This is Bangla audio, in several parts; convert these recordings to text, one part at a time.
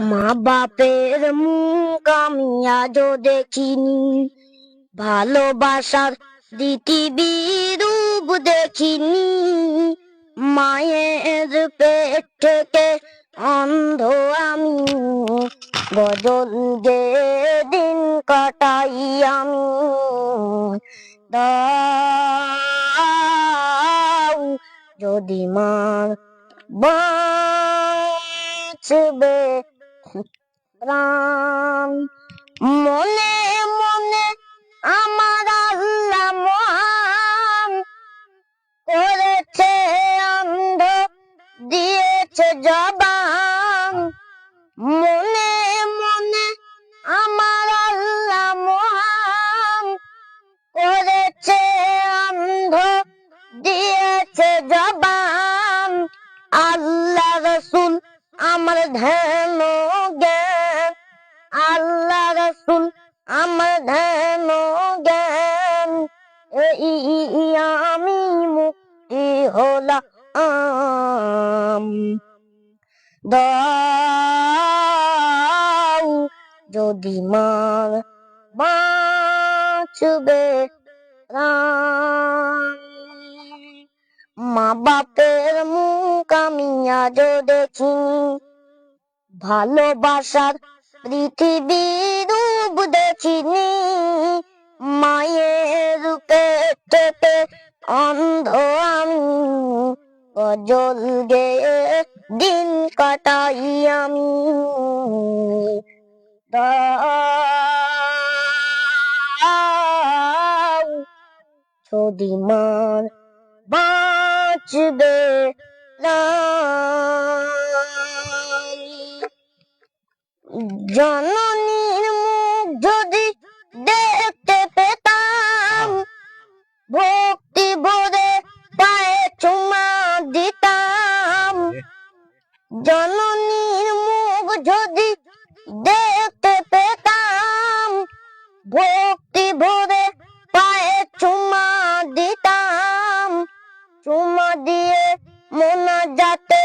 মা বাপের মুখ আমি আজও দেখিনি, ভালোবাসার দ্বিতীয় রূপ দেখিনি। মায়ের পেট থেকে অন্ধ আমি, গজল গেয়ে দিন কাটাই আমি। দাও যদি মার বাঁচবে প্রাণ, মনে মনে আমার আল্লাহ মহান করেছে অন্ধ, দিয়েছে জবান। মনে মনে আমার আল্লাহ মহান করেছে অন্ধ, দিয়েছে জবান। আল্লাহ রসুল আমার ধ্যান জ্ঞান, আল্লাহ রসুল আমার ধ্যান জ্ঞান। এই আমি মুক্তি হলাম। দাও যদি মার বাঁচবে প্রাণ। মা বাপের মুখ আমি আজও দেখিনি, ভালোবাসার পৃথিবীর রূপ দেখিনি। মায়ের পেট থেকে অন্ধ আমি, গজল গেয়ে দিন কাটাই আমি। দাও যদি মার বাঁচবে প্রাণ। জননীর মুখ যদি দেখতে পেতাম, ভক্তি ভরে পায়ে চুমা দিতাম। জননীর মুখ যদি দেখতে পেতাম, ভক্তি ভরে পায়ে চুমা দিতাম। চুমা দিয়ে মোনাজাতে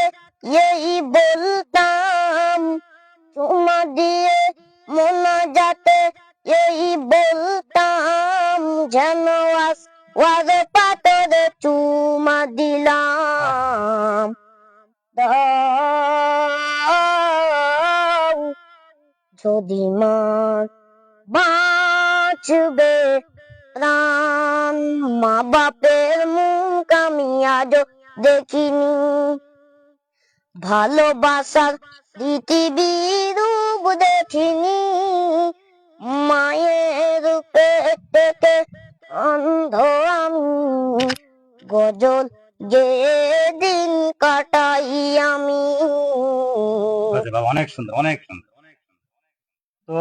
এই বলতাম, চুমা দিয়ে মোনাজাতে এই বলতাম। যেন ওয়াজ পাথরে চুমা দিলাম। দাও যদি মার বাঁচবে প্রাণ। মা বাপের মুখ আমি আজও দেখিনি, ভালোবাসার পৃথিবীর রূপ দেখিনি। মায়ের পেট থেকে অন্ধ আমি, গজল গেয়ে দিন কাটাই আমি। বাবা অনেক সুন্দর, অনেক সুন্দর। তো